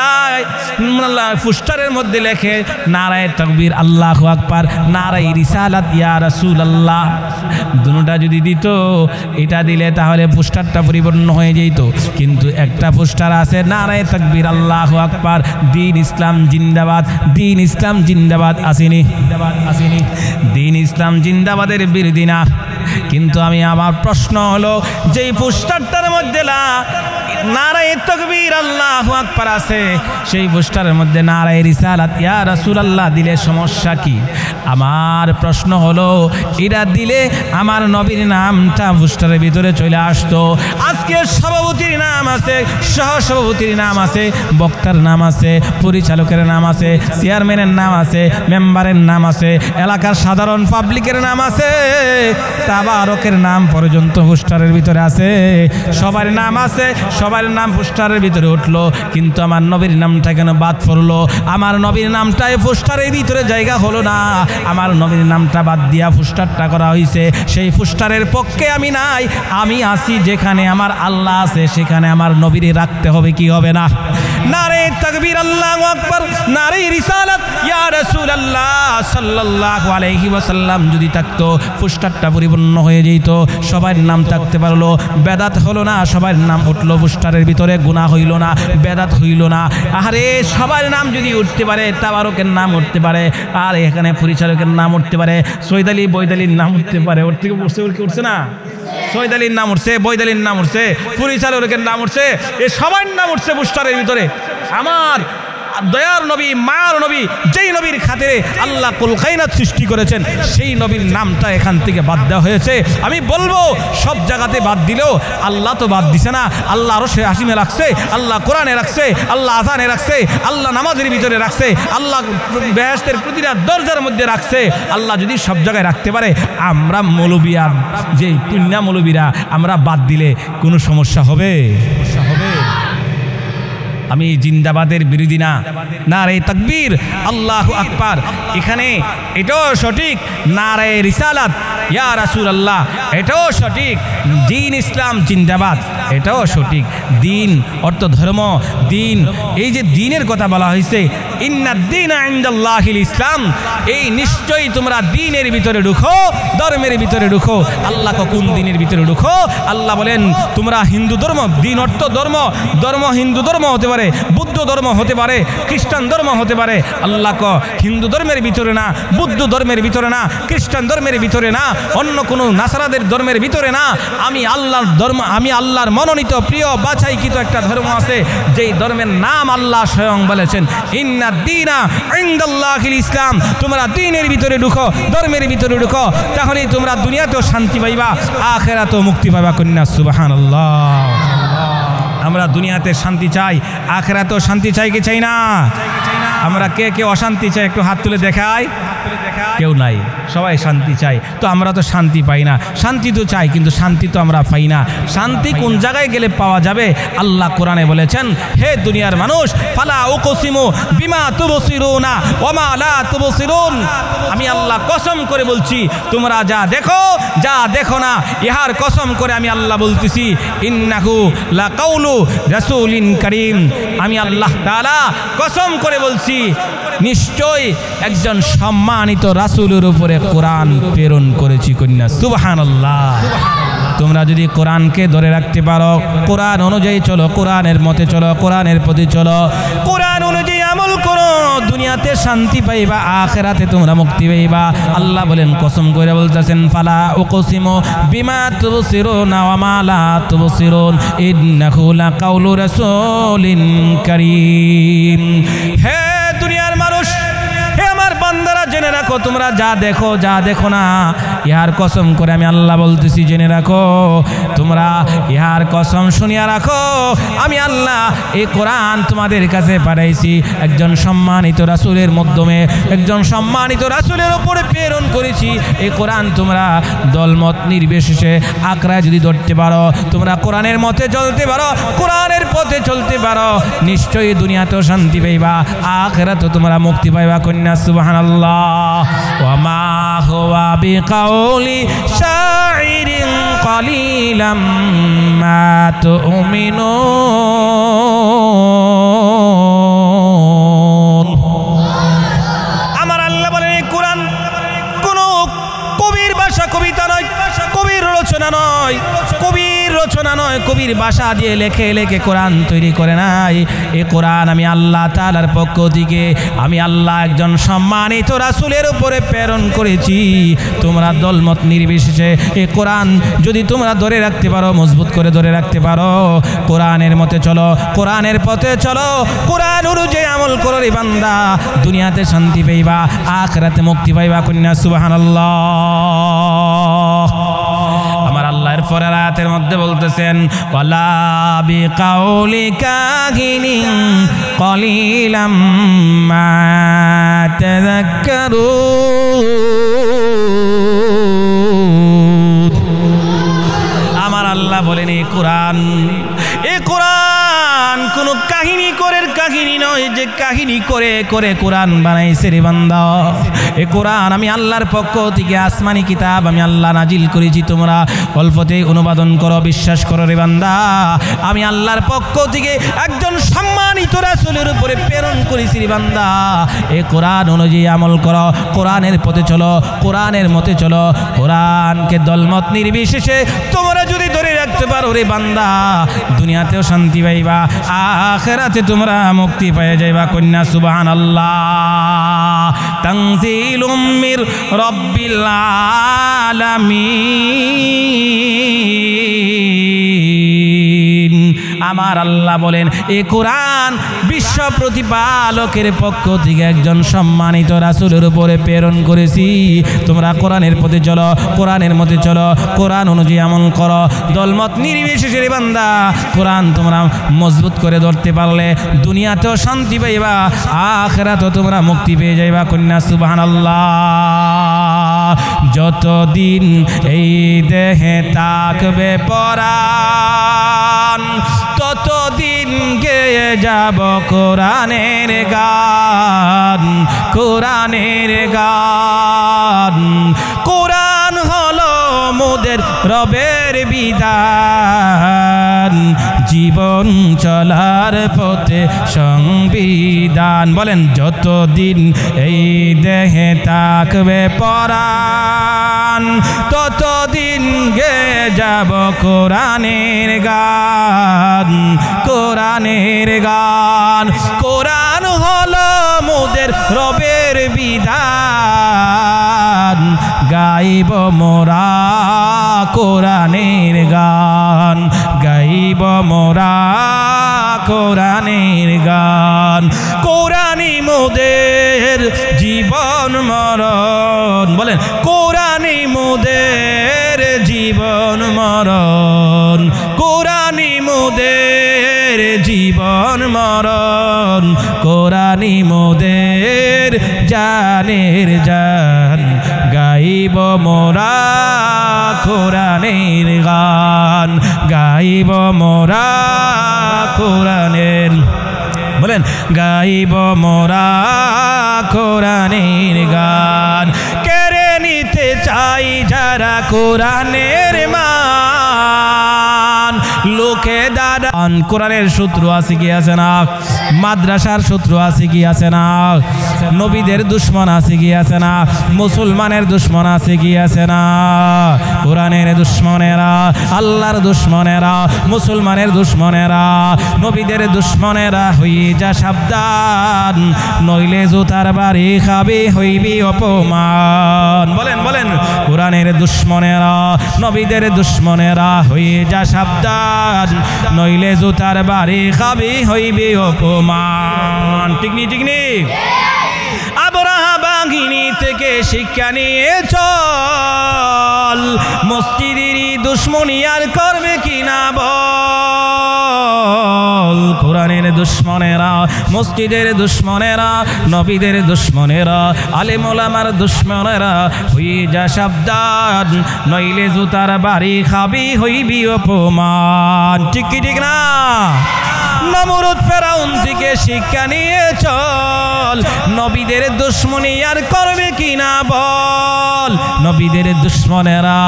পোস্টারের মধ্যে লেখে নারায়ে তাকবীর, আল্লাহু আকবার, নারায়ে রিসালাত, ইয়া রাসূলুল্লাহ। দুটোটা যদি দিত, এটা দিলে তাহলে পোস্টারটা পরিপূর্ণ হয়ে যেত। কিন্তু একটা পোস্টার আছে নারায়ে তাকবীর, আল্লাহু আকবার, দ্বীন ইসলাম জিন্দাবাদ, দ্বীন ইসলাম জিন্দাবাদ। আসেনি? দ্বীন ইসলাম জিন্দাবাদের বিরোধী না। কিন্তু আমি আমার প্রশ্ন হলো, যেই পোস্টারটার মধ্যে নারায়ে তাকবীর, আল্লাহু আকবার আছে, সেই পোস্টারের মধ্যে নারায়ে রিসালাত, ইয়া রাসূলুল্লাহ দিলে সমস্যা কি? আমার প্রশ্ন হলো, এটা দিলে আমার নবীর নামটা পোস্টারের ভিতরে চলে আসতো। আজকে সভাপতির নাম আছে, সহসভাপতির নাম আছে, বক্তার নাম আছে, পরিচালকের নাম আছে, চেয়ারম্যানের নাম আছে, মেম্বারের নাম আছে, এলাকার সাধারণ পাবলিকের নাম আছে, তাবারকের নাম পর্যন্ত পোস্টারের ভিতরে আছে, সবার নাম আছে, সবার নাম পোস্টারের ভিতরে উঠলো। কিন্তু আমার নবীর নামটা কেন বাদ পড়লো? আমার নবীর নামটাই পোস্টারের ভিতরে জায়গা হলো না। আমার নবীর নামটা বাদ দিয়া পোস্টারটা করা হয়েছে। সেই পোস্টারের পক্ষে আমি নাই, আমি আছি যেখানে আমার আল্লাহ আছে, সেখানে আমার নবীরে রাখতে হবে কি হবে না? নারায়ে তাকবীর, আল্লাহু আকবার, নারায়ে রিসালাত, ইয়া রাসূলুল্লাহ সাল্লাল্লাহু আলাইহি ওয়াসাল্লাম যদি থাকতো, পোস্টারটা পরিপূর্ণ হয়ে যেত, সবার নাম থাকতে পারলো, বেদাত হলো না। সবার নাম উঠলো পোস্টারের ভিতরে, গুনাহ হইল না, বেদাত হইল না। আরে সবার নাম যদি উঠতে পারে, তাবারকের নাম উঠতে পারে, আর এখানে পরিচালকের নাম উঠতে পারে, সৈয়দ আলী বৈদালির নাম উঠতে পারে, ওর থেকে উঠছে না? সৈয়দ আলীর নাম উঠছে, বৈদালির নাম উঠছে, পরিচালকের নাম উঠছে, এ সবার নাম উঠছে পোস্টারের ভিতরে। আমার দয়ার নবী, মায়ার নবী, যেই নবীর খাতিরে আল্লাহ কুল কায়নাত সৃষ্টি করেছেন, সেই নবীর নামটা এখান থেকে বাদ দেওয়া হয়েছে। আমি বলবো, সব জায়গাতে বাদ দিলেও আল্লাহ তো বাদ দিছে না। আল্লাহ আরশে আসিমে রাখছে, আল্লাহ কোরআনে রাখছে, আল্লাহ আযানে রাখছে, আল্লাহ নামাজের ভিতরে রাখছে, আল্লাহ বেহেশতের প্রতিটা দরজার মধ্যে রাখছে। আল্লাহ যদি সব জায়গায় রাখতে পারে, আমরা মৌলবীরা, যে পুণ্যা মৌলবীরা, আমরা বাদ দিলে কোনো সমস্যা হবে? আমি জিন্দাবাদের বিরোধী না। নারায়ে তাকবীর, আল্লাহু আকবার, এখানে এটাও সঠিক। নারায়ে রিসালাত, ইয়া রাসূলুল্লাহ, এটাও সঠিক। দ্বীন ইসলাম জিন্দাবাদ, এটাও সঠিক। দ্বীন অর্থ ধর্ম, দ্বীন, এই যে দ্বীনের কথা বলা হয়েছে, ইন্নাদ দীনা ইনদাল্লাহিল ইসলাম, এই নিশ্চয়ই তোমরা দ্বীনের ভিতরে ঢুকো, ধর্মের ভিতরে ঢুকো। আল্লাহ কোন দ্বীনের ভিতরে ঢুকো? আল্লাহ বলেন তোমরা হিন্দু ধর্ম, দ্বীন অর্থ ধর্ম, ধর্ম হিন্দু ধর্ম হতে পারে, বুদ্ধ ধর্ম হতে পারে, খ্রিস্টান ধর্ম হতে পারে। আল্লাহ হিন্দু ধর্মের ভিতরে না, বুদ্ধ ধর্মের ভিতরে না, খ্রিস্টান ধর্মের ভিতরে না, অন্য কোনো নাসারাদের ধর্মের ভিতরে না। আমি আল্লাহর ধর্ম, আমি আল্লাহর মনোনীত প্রিয় বাছাইকৃত একটা ধর্ম আছে, যেই ধর্মের নাম আল্লাহ স্বয়ং বলেছেন, ইন্নাদ দীনা ইনদাল্লাহিল ইসলাম। তোমরা দ্বীনের ভিতরে ঢুকো, ধর্মের ভিতরে ঢুকো, তাহলেই তোমরা দুনিয়াতেও শান্তি পাইবা, আখিরাতেও মুক্তি পাইবা। কন্যা সুবহানাল্লাহ। আমরা দুনিয়াতে শান্তি চাই, আখিরাতেও শান্তি চাই কি চাই না? আমরা কে কে অশান্তি চাই একটু হাত তুলে দেখাই। কেউ নাই, সবাই শান্তি চাই। তো আমরা তো শান্তি পাই না, শান্তি তো চাই কিন্তু শান্তি তো আমরা পাই না। শান্তি কোন জায়গায় গেলে পাওয়া যাবে? আল্লাহ কোরআনে বলেছেন, হে দুনিয়ার মানুষ, ফালা উকসিমু বিমা তুবসিরুনা ওয়া মা লা তুবসিরুন, আমি আল্লাহ কসম করে বলছি, তোমরা যা দেখো যা দেখো না, ইহার কসম করে আমি আল্লাহ বলতেছি, ইন্নাহু লাকাউলু রাসূলিন কারীম, আমি আল্লাহ তাআলা কসম করে বলছি, নিশ্চয় একজন সম্মানিত রাসূলের উপরে কোরআন প্রেরণ করেছি। কন্যা সুবহানাল্লাহ। তোমরা যদি কোরআনকে ধরে রাখতে পারো, কোরআন অনুযায়ী চলো, কোরআনের মতে চলো, কোরআনের প্রতি চলো, কোরআন অনুযায়ী আমল করো, দুনিয়াতে শান্তি পাইবা, আখিরাতে তোমরা মুক্তি পাইবা। আল্লাহ বলেন, কসম করে বলতেছেন, ফালা উকসিমু বিমা তুবসিরুনা ওয়া মা লা তুবসিরুন ইন্নাহু লাকাউলু রাসূলিন কারীম। হে দুনিয়ার মানুষ, হে আমার বান্দারা, জেনে রাখো, তোমরা যা দেখো যা দেখো না, ইহার কসম করে আমি আল্লাহ বলতেছি, জেনে রাখো, তোমরা ইহার কসম শুনিয়া রাখো, আমি আল্লাহ এই কোরআন তোমাদের কাছে পাঠাইছি একজন সম্মানিত রাসূলের মাধ্যমে, একজন সম্মানিত রাসূলের উপরে প্রেরণ করেছি। এই কোরআন তোমরা দলমত নির্বিশেষে আকড়ায় যদি ধরতে পারো, তোমরা কোরআনের মতে চলতে পারো, কোরআনের পথে চলতে পারো, নিশ্চয়ই দুনিয়াতেও শান্তি পাইবা, আখিরাতেও তোমরা মুক্তি পাইবা। কন্যা সুবহানাল্লাহ। ওয়া মা হুয়া বিকাউলি শাইরিন কালিলাম মা তুমিনুন। আমার আল্লাহ বলেন, এই কোরআন কোনো কবির ভাষা, কবিতা নয়, কবির রচনা নয়, কবির রচনা নয়, কবির ভাষা দিয়ে লেখে লেখে কোরআন তৈরি করে নাই। এই কোরআন আমি আল্লাহ তাআলার পক্ষ থেকে, আমি আল্লাহ একজন সম্মানিত রাসূলের উপরে প্রেরণ করেছি। তোমরা দলমত নির্বিশেষে এই কোরআন যদি তোমরা ধরে রাখতে পারো, মজবুত করে ধরে রাখতে পারো, কোরআনের মতে চলো, কোরআনের পথে চলো, কোরআন অনুযায়ী আমল করো রে বান্দা, দুনিয়াতে শান্তি পাইবা, আখিরাতে মুক্তি পাইবা। কন্যা সুবহানাল্লাহ। আমার আল্লাহর পরের আয়াতের মধ্যে বলতেছেন, ওয়ালা বিকাউলি কাহিনিন কলিলাম মা তাযাক্কারুন। আমার আল্লাহ বলেন, এই কোরআন কোন কাহিনী করে কাহিনী নয় যে কাহিনী করে করে কোরআন বানাইছে রে বান্দা। এই কোরআন আমি আল্লাহর পক্ষ থেকে আসমানি কিতাব আমি আল্লাহ নাজিল করেছি, তোমরা অল্পতেই অনুবাদন করো, বিশ্বাস করো রে বান্দা। আমি আল্লাহর পক্ষ থেকে একজন সম্মানিত রাসূলের উপরে প্রেরণ করেছি রে বান্দা। এই কোরআন অনুযায়ী আমল করো, কোরআনের পথে চলো, কোরআনের মতে চলো, কোরআনকে দলমত নির্বিশেষে তোমরা যদি ধরে রাখতে পারো রে বান্দা, দুনিয়াতেও শান্তি পাইবা, আখিরাতে তোমরা মুক্তি পেয়ে যাইবা। কন্যা সুবহানাল্লাহ। তানজিলুম মির রাব্বিল আলামিন। আমার আল্লাহ বলেন, এই কোরআন বিশ্ব প্রতিপালকের পক্ষ থেকে একজন সম্মানিত রাসূলের উপরে প্রেরণ করেছি। তোমরা কোরআনের পথে চলো, কোরআনের মধ্যে চলো, কোরআন অনুযায়ী আমল করো, দলমত নির্বিশেষে রে বান্দা, কোরআন তোমরা মজবুত করে ধরতে পারলে দুনিয়াতেও শান্তি পাইবা, আখিরাতেও তোমরা মুক্তি পেয়ে যাইবা। কন্যা সুবহানাল্লাহ। যতদিন এই দেহে থাকবে পরাণ, ততদিন গেয়ে যাব কোরআনের গান, কোরআনের গান। কোরআন হলো মোদের রবের বিধান, জীবন চলার পথে সংবিধান। বলেন, যতদিন এই দেহে থাকবে পরাণ, ততদিন গেয়ে যাব কোরআনের গান, কোরআনের গান। কোরআন হলো মোদের রবের বিধান, গাইব মোরা কোরআনের গান, গাইব মোরা কোরআনের গান। কোরআনই মোদের জীবন মরণ। বলেন, কোরআনই মোদের জীবন মরণ, কোরআনই মোদের জীবন জীবন মরণ কোরআনই মোদের জানের জান গাইব মোরা কোরআনের গান গাইব মোরা কোরআনের বলেন গাইব মোরা কোরআনের গান কেড়ে নিতে চাই যারা কোরআনের মান লোকে দাদা কোরআনের শত্রু আছে কি আছে না মাদ্রাসার শত্রু আছে কি আছে না নবীদের দুশমন আছে কি আছে না মুসলমানের দুশমন আছে কি আছে না কোরআনের দুশমনেরা আল্লাহর দুশমনেরা মুসলমানের দুশমনেরা নবীদের দুশমনেরা হয়ে যা সাবধান নইলে জুতার বাড়ি খাবি হইবি অপমান বলেন বলেন কোরআনের দুশমনেরা নবীদের দুশমনেরা হয়ে যা সাবধান নইলে জুতার বাড়ি খাবি হইবি অপমান ঠিক নি ঠিক নি আবরাহা বাহিনী থেকে শিক্ষা নিয়ে চল মসজিদেরই দুশ্মনী আর করবে কিনা বল কোরআনের দুশ্মনেরা মসজিদের দুশ্মনেরা নবীদের দুশ্মনেরা আলেম ওলামার দুশ্মনেরা হয়ে যা সাবধান নইলে জুতার বাড়ি খাবি হইবি অপমান ঠিক কি ঠিক না নমরুদ ফেরাউন থেকে শিক্ষা নিয়ে চল নবীদের দুশমনী আর করবে কিনা বল নবীদের দুশমনেরা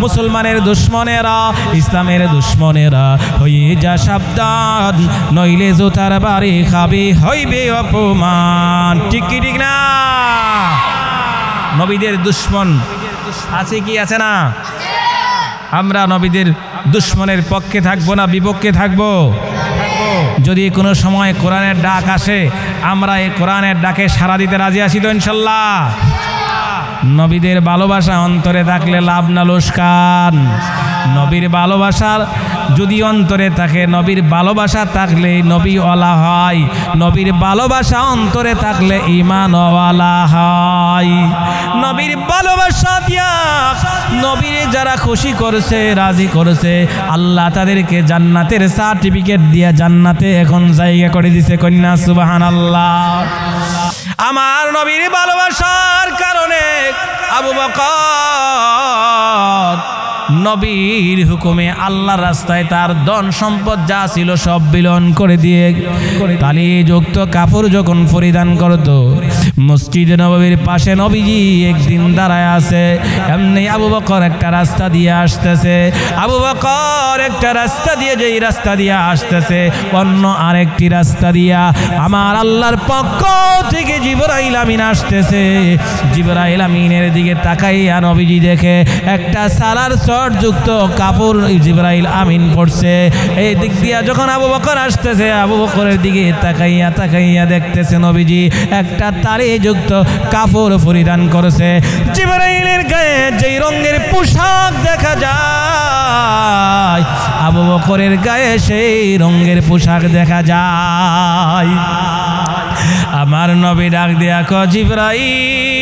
মুসলমানের দুশমনেরা ইসলামের দুশমনেরা হয়ে যা সাবধান নইলে জুতার বাড়ি খাবি হইবে অপমান ঠিক কি ঠিক না নবীদের দুশমন আছে কি আছে না আমরা নবীদের দুশমনের পক্ষে থাকবো না বিপক্ষে থাকবো যদি কোনো সময় কোরআনের ডাক আসে আমরা এই কোরআনের ডাকে সাড়া দিতে রাজি আছি তো ইনশাল্লাহ নবীদের ভালোবাসা অন্তরে থাকলে লাভ না লোকসান নবীর ভালোবাসার যদি অন্তরে থাকে নবীর ভালোবাসা থাকলে নবী ওয়ালা হয় নবীর ভালোবাসা অন্তরে থাকলে ঈমান ওয়ালা হয় নবীর ভালোবাসা দিয়া নবীর যারা খুশি করেছে রাজি করেছে আল্লাহ তাদেরকে জান্নাতের সার্টিফিকেট দিয়া জান্নাতে এখন জায়গা করে দিয়েছে কন্যা সুবহানাল্লাহ আমার নবীর ভালোবাসার কারণে আবু বকর নবীর হুকুমে আল্লাহর রাস্তায় তার ধন সম্পদ যা ছিল সব বিলীন করে দিয়ে তালিযুক্ত কাপড় যখন পরিধান করত মসজিদে নববীর পাশে নবীজি একদিন দাঁড়ায় আছে এমনি আবু বকর একটা রাস্তা দিয়ে আসতেছে আবু বকর একটা রাস্তা দিয়ে যেই রাস্তা দিয়ে আসতেছে অন্য আরেকটি রাস্তা দিয়া আমার আল্লাহর পক্ষ থেকে জিবরাইল আমিন আসতেছে জিবরাইল আমিনের দিকে তাকাইয়া নবীজি দেখে একটা সালার যুক্ত কাপড় জিবরাইল আমিন পড়ছে এই দিক দিয়া যখন আবু বকর আসতেছে আবু বকরের দিকে তাকাইয়া তাকাইয়া দেখতেছে নবীজি একটা তারে যুক্ত কাপড় পরিধান করেছে জিবরাইলের গায়ে যেই রঙের পোশাক দেখা যায় আবু বকরের গায়ে সেই রঙের পোশাক দেখা যায় আমার নবী ডাক দিয়া কয় জিবরাইল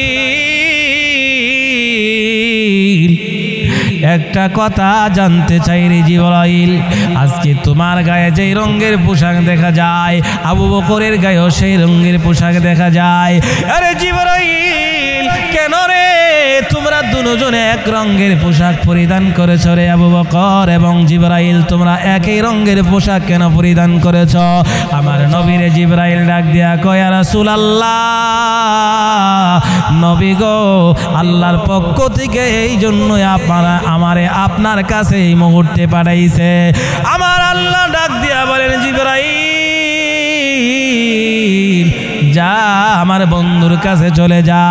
একটা কথা জানতে চাই রে জিবরাইল আজকে তোমার গায়ে যেই রঙের পোশাক দেখা যায় আবু বকরের গায়েও সেই রঙের পোশাক দেখা যায় আরে জিবরাইল কেন রে তোমরা দুজনে এক রঙের পোশাক পরিধান করেছ রে আবু বকর এবং জিবরাইল তোমরা একই রঙের পোশাক কেন পরিধান করেছ আমার নবীরে জিবরাইল ডাক দিয়া কয় ইয়া রাসূলুল্লাহ নবী গো আল্লাহর পক্ষ থেকে এই জন্যই আমারে আপনার কাছে এই মুহূর্তে পাঠাইছে আমার আল্লাহ ডাক দিয়া বলেন জিবরাইল যা আমার বন্ধুর কাছে চলে যা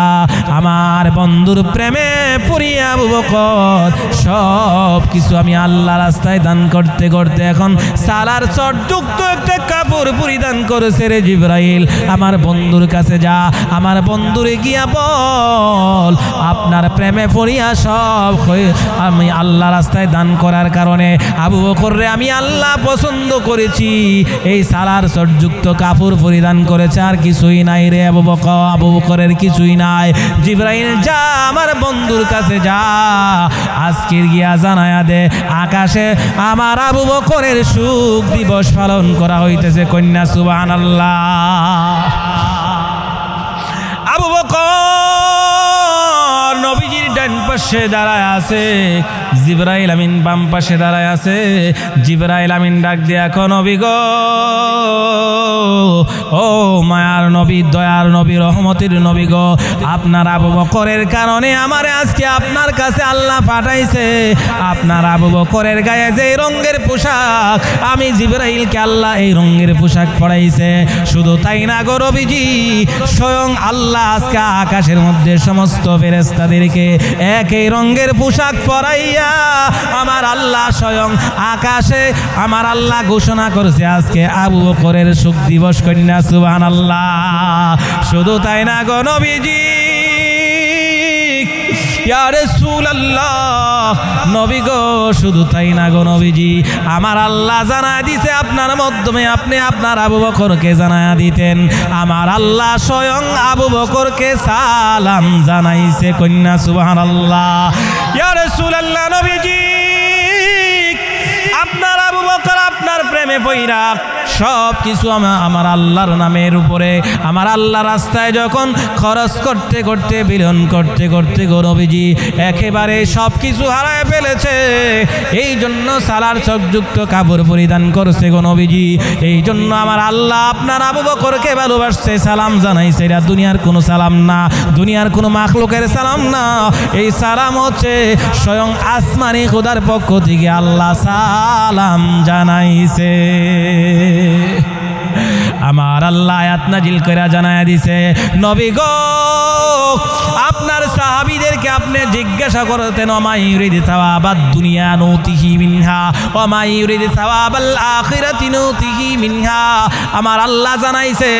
আমার বন্ধুর প্রেমে পড়িয়া আবু বকর সব কিছু আমি আল্লাহ রাস্তায় দান করতে করতে এখন সালার চটযুক্ত একটা কাপড় পরিধান করেছে রে জিবরাইল আমার বন্ধুর কাছে যা আমার বন্ধুরে গিয়া বল আপনার প্রেমে পড়িয়া সব আমি আল্লাহ রাস্তায় দান করার কারণে আবু বকর রে আমি আল্লাহ পছন্দ করেছি এই সালার চটযুক্ত কাপড় পরিধান করেছে আর কিছু কিছুই নাই রে আবু বকরের কিছুই নাই। জিবরাইল যা আমার বন্ধুর কাছে যা, আজকের গিয়া জানায়া দে আকাশে আমার আবু বকরের সুখ দিবস পালন করা হইতেছে। কন্যা সুবহানাল্লাহ। আবু বকর নবীজির ডান পাশে দাঁড়ায় আছে, জিবরাইল আমিন বাম পাশে দাঁড়ায় আছে। জিবরাইল আমিন ডাক দিয়া কো নবী গো, ও মায়ার নবী, দয়ার নবী, রহমতের নবী গো, আপনার আবু বকরের কারণে আমার আজকে আপনার কাছে আল্লাহ পাঠাইছে। আপনার আবু বকরের গায়ে যে রঙের পোশাক, আমি জিবরাইলকে আল্লাহ এই রঙের পোশাক পরাইছে। শুধু তাই না গো নবীজি, স্বয়ং আল্লাহ আজকে আকাশের মধ্যে সমস্ত ফেরেশতাদেরকে একই রঙের পোশাক পরাইয়া আমার আল্লাহ স্বয়ং আকাশে আমার আল্লাহ ঘোষণা করেছে আজকে আবু বকরের সুখ দিবস। কন্যা সুবহানাল্লাহ। শুধু তাই না গো নবীজি, ইয়া রাসূলুল্লাহ, নবী গো, শুধু তাই না গো নবীজি, আমার আল্লাহ জানায় দিছে আপনার মাধ্যমে আপনি আপনার আবু বকরকে জানায় দিতেন। আমার আল্লাহ স্বয়ং আবু বকরকে সালাম জানাইছে। কন্যা সুবহানাল্লাহ। ইয়া রাসূলুল্লাহ, নবীজি আপনার আবু বকর আপনার প্রেমে পইরা সব কিছু আমার আল্লাহর নামের উপরে আমার আল্লাহ রাস্তায় যখন খরচ করতে করতে বিলন করতে করতে গো নবীজি একেবারে সব কিছু হারায় ফেলেছে। এই জন্য সালার চোখযুক্ত কাপড় পরিধান করছে গো নবীজি। এই জন্য আমার আল্লাহ আপনার আবু বকরকে ভালোবাসছে, সালাম জানাইছে। এটা দুনিয়ার কোনো সালাম না, দুনিয়ার কোনো মাখলুকের সালাম না। এই সালাম হচ্ছে স্বয়ং আসমানি খোদার পক্ষ থেকে আল্লাহ সালাম জানাইছে। আমার আল্লাহ আয়াত নাজিল করে জানায় দিছে, নবী গো, আপনার সাহাবীদেরকে আপনি জিজ্ঞাসা করতেন ওমা ইউরিদ সাওয়াবাদ দুনিয়া নূতিহি মিনহা ওমা ইউরিদ সাওয়াবাল আখিরাতি নূতিহি মিনহা। আমার আল্লাহ জানাইছে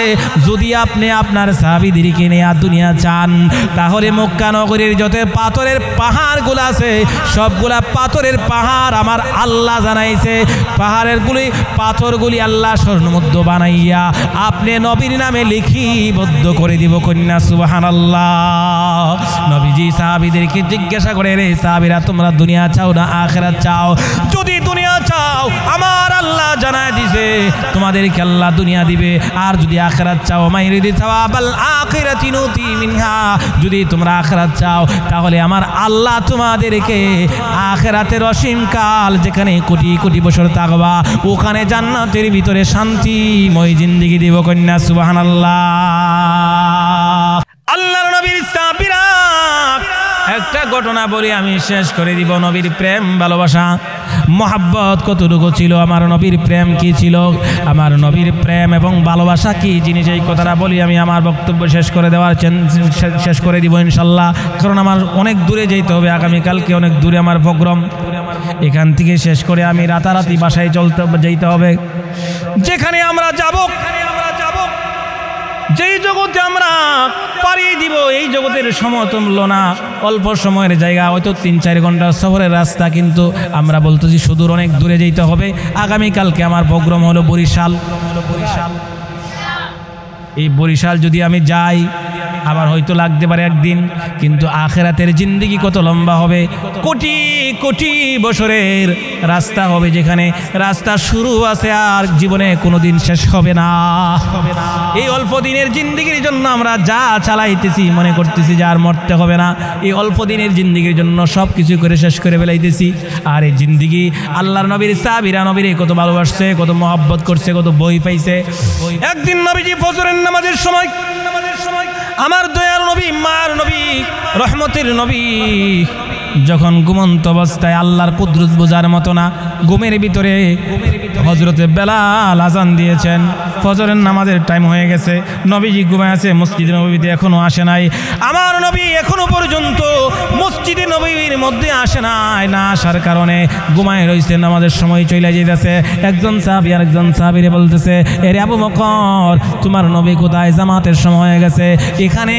যদি আপনি আপনার সাহাবীদেরকে নিয়ে দুনিয়া চান, তাহলে মক্কা নগরীর যত পাথরের পাহাড়গুলো আছে সবগুলা পাথরের পাহাড় আমার আল্লাহ জানাইছে পাথরগুলি আল্লাহ স্বর্ণমুদ্রা বানাইয়া আপনি নবীর নামে লিখিবদ্ধ করে দিব। কন্যা সুবহানাল্লাহ। নবীজি সাহাবীদেরকে জিজ্ঞাসা করে, রে সাহাবীরা, তোমরা দুনিয়া চাও না আখিরাত চাও? যদি দুনিয়া চাও আমার আল্লাহ জানায় দিছে তোমাদেরকে আল্লাহ দুনিয়া দিবে, আর যদি আখিরাত চাও মাইরিদি সাওয়াবাল আখিরাতি নুতি মিনহা, যদি তোমরা আখিরাত চাও তাহলে আমার আল্লাহ তোমাদেরকে আখিরাতের অসীম কাল যেখানে কোটি কোটি বছর থাকবা ওখানে জান্নাতের ভিতরে শান্তিময় জিন্দেগি দিব। কন্যা সুবহানাল্লাহ। আল্লাহর নবীর সাহাবীরা একটা ঘটনা বলি আমি শেষ করে দিব। নবীর প্রেম ভালোবাসা মোহাব্বত কতটুকু ছিল, আমার নবীর প্রেম কি ছিল, আমার নবীর প্রেম এবং ভালোবাসা কি জিনিস, এই কথাটা বলি আমি আমার বক্তব্য শেষ করে দিব ইনশাল্লাহ। কারণ আমার অনেক দূরে যেতে হবে, আগামীকালকে অনেক দূরে আমার প্রোগ্রাম। এখান থেকে শেষ করে আমি রাতারাতি বাসায় যেতে হবে। যেখানে আমরা যাব, যেই জগতে আমরা পাড়ি দিব, এই জগতের সমতুল্য না, অল্প সময়ের জায়গা, হয়তো 3-4 ঘন্টা সফরের রাস্তা, কিন্তু আমরা বলতেছি সুদূর অনেক দূরে যেতে হবে। আগামীকালকে আমার প্রোগ্রাম হলো বরিশাল। এই বরিশাল যদি আমি যাই আবার হয়তো লাগতে পারে একদিন, কিন্তু আখিরাতের জিন্দেগি কত লম্বা হবে, কোটি কোটি বছরের রাস্তা হবে, যেখানে রাস্তা শুরু আছে আর জীবনে কোনোদিন শেষ হবে না। এই অল্প দিনের জিন্দেগির জন্য আমরা যা চালাইতেছি মনে করতেছি যে আর মরতে হবে না। এই অল্প দিনের জিন্দেগির জন্য সব কিছু করে শেষ করে ফেলাইতেছি। আর এই জিন্দেগি আল্লাহর নবীর সাহাবীরা নবীর কত ভালোবাসছে, কত মহব্বত করছে, কত বই পাইছে। একদিন নবীজি ফজরের নামাজের সময় আমার দয়ার নবী, মার নবী, রহমতের নবী যখন ঘুমন্ত অবস্থায় আল্লাহর কুদরত বোঝার মতো না, ঘুমের ভিতরে হযরতে বেলাল আজান দিয়েছেন, ফজরের নামাজের টাইম হয়ে গেছে, নবীজি ঘুমায় আছে মসজিদে নববীতে, এখনো আসে নাই। আমার নবী এখনো পর্যন্ত মসজিদে নববীর মধ্যে আসে নাই, না আসার কারণে ঘুমায় রয়েছে, নামাজের সময় চলে যেতেছে। একজন সাহাবী আর একজন সাহাবীরে বলতেছে, এরে আবু বকর, তোমার নবী কোথায়? জামাতের সময় হয়ে গেছে। এখানে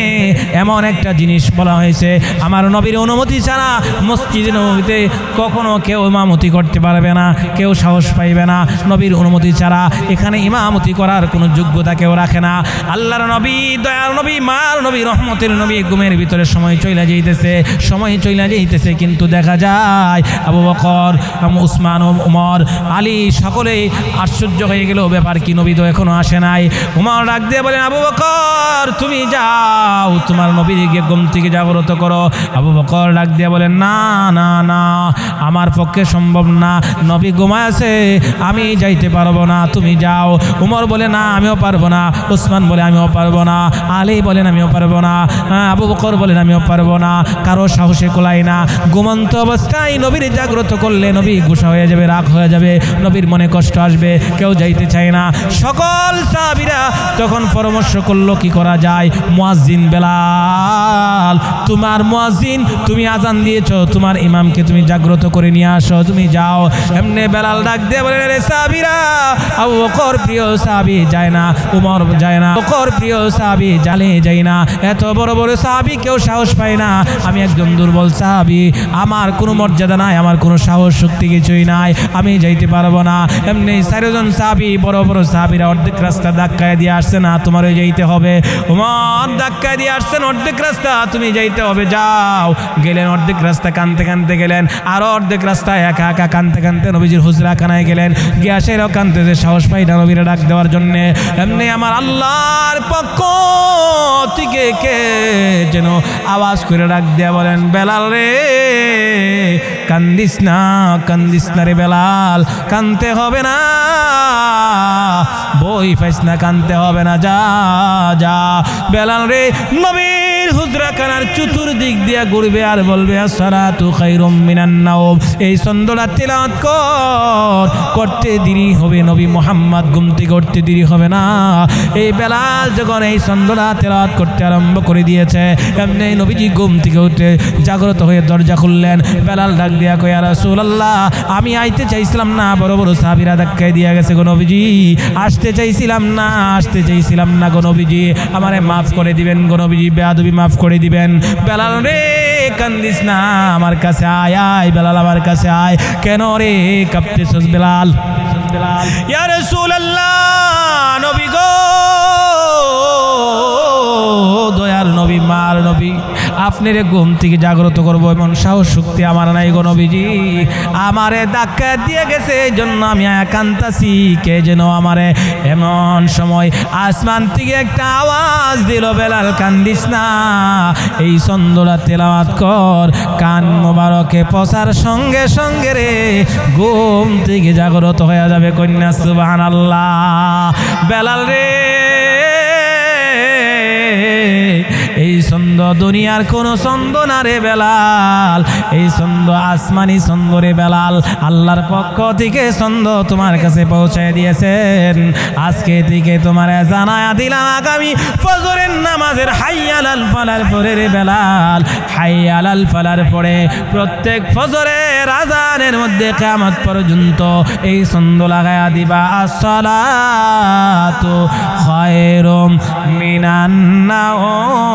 এমন একটা জিনিস বলা হয়েছে, আমার নবীর অনুমতি ছাড়া মসজিদে নববীতে কখনো কেউ ইমামতি করতে পারবে না, কেউ সাহস পাইবে না। নবীর অনুমতি ছাড়া এখানে ইমামতি করার কোনো যোগ্যতা কেউ রাখে না। আল্লাহর নবী, দয়ার নবী, মার নবী, রহমতের নবী ঘুমের ভিতরে সময় চলে যাইতেছে, কিন্তু দেখা যায় আবু বকর, উসমান, উমর, আলী সকলে আশ্চর্য হয়ে গেল, ব্যাপার কি, নবী তো এখনো আসে নাই। উমর ডাক দিয়ে বলেন, আবু বকর তুমি যাও, তোমার নবীকে ঘুম থেকে জাগ্রত করো। আবু বকর ডাক দিয়ে বলেন, না না না, আমার পক্ষে সম্ভব না, নবী ঘুমায় আছে, আমি যাইতে পারবো না, তুমি যাও। উমর বলে, না আমিও পারবো না। উসমান বলে, আমিও পারবো না। আলী বলেন, আমিও পারবো না। আবু বকর বলেন, আমিও পারবো না। কারো সাহসে কোলাই না। ঘুমন্ত অবস্থায় নবীর জাগ্রত করলে নবী গুসা হয়ে যাবে, রাগ হয়ে যাবে, নবীর মনে কষ্ট আসবে, কেউ যাইতে চায় না। সকল সাহাবীরা তখন পরামর্শ করলো কি করা যায়। মুয়াজ্জিন বেলাল, তোমার মুয়াজ্জিন, তুমি আজান দিয়েছো, তোমার ইমামকে তুমি জাগ্রত করে নিয়ে আসো, তুমি যাও। এমনি বেলাল ডাক দিয়ে বলে, রে সাহাবীরা, আবু বকর প্রিয় সাহাবী যায় না, উমর যায় না, বকর প্রিয় সাহাবী যায় না, এত বড় বড় সাহাবী কেউ সাহস পায় না, আমি একজন দুর্বল সাহাবী, আমার কোনো মর্যাদা নাই, আমার কোনো সাহস শক্তি কিছুই নাই, আমি যাইতে পারবো না। এমনি 4 জন সাহাবী, বড় বড় সাহাবীরা অর্ধেক রাস্তা ধাক্কায় দিয়ে আসছে, না তোমারও যাইতে হবে। উমর ধাক্কায় দিয়ে আসছেন, অর্ধেক রাস্তা তুমি যাইতে হবে, যাও। গেলেন অর্ধেক রাস্তা, কানতে কানতে গেলেন, আরো অর্ধেক রাস্তায় একা একা কানতে কানতে নবীজির হুজরাখানায় গেলেন, গিয়া সেরাও কানতে যে সাহস পাই না নবীরা ডাক দেওয়ার জন্য। এমনি আমার আল্লাহর পক্ষ থেকে কে যেন আওয়াজ করে ডাক দেয়া বলেন, বেলাল রে কান্দিস না রে বেলাল, কানতে হবে না, বই পাইস না, কানতে হবে না, যা যা। বেলাল রে নবীর হুজরাখানার চতুর্দিক দিয়া ঘুরবে আর বলবে, আসসালাতু খায়রুম মিনান নাওম, এই ছন্দটা তিলাওয়াত করতে দেরি হবে, নবী মুহাম্মদ ঘুম থেকে উঠতে দেরি হবে না। এই বেলাল যখন এই ছন্দটা তিলাওয়াত করতে আরম্ভ করে দিয়েছে, এমনি নবীজি ঘুম থেকে উঠে জাগ্রত হয়ে দরজা খুললেন। বেলাল ডাক দিয়া কয়, ইয়া রাসূলুল্লাহ, আমি আইতে চাইছিলাম না, বড় বড় সাহাবীরা ধাক্কায় দিয়া গেছে গো নবীজি, আসতে চাইছিলাম না গো নবীজি, আমারে মাফ করে দিবেন গো নবীজি, বেয়াদবি মাফ করে দিবেন। বেলাল রে কান্দিস না, আমার কাছে আয়, আয় বেলাল, আমার কাছে আয়। কেন রে কাঁপতেছস বেলাল? ইয়া রাসূলুল্লাহ, নবী গো, দয়ার নবী, মার নবী, আপনার ঘুম থেকে জাগ্রত করবো এমন সাহস শক্তি আমার নাই গো নবীজি, আমারে ধাক্কা দিয়ে গেছে, এই জন্য আমি কান্তাছি। কে যেন আমারে এমন সময় আসমান থেকে একটা আওয়াজ দিল, বেলাল কান্দিস না, এই ছন্দটা তেলাওয়াত কর, কান মোবারকে পচার সঙ্গে সঙ্গে রে ঘুম থেকে জাগ্রত হয়ে যাবে। কন্যা সুবহানাল্লাহ। বেলাল রে, এই ছন্দ দুনিয়ার কোন ছন্দ না রে বেলাল, এই ছন্দ আসমানি ছন্দ রে বেলাল, আল্লাহর পক্ষ থেকে ছন্দ তোমার কাছে পৌঁছায় দিয়েছেন। আজকে থেকে তোমার জানায়া দিলাম, আগামী ফজরের নামাজের হাইয়া আলাল ফালার পরে রে বেলাল, হাইয়া আলাল ফালার পরে প্রত্যেক ফজরের আজানের মধ্যে কিয়ামত পর্যন্ত এই ছন্দ লাগায়া দিবা, আসসালাতু খায়রুম মিনান নাওম।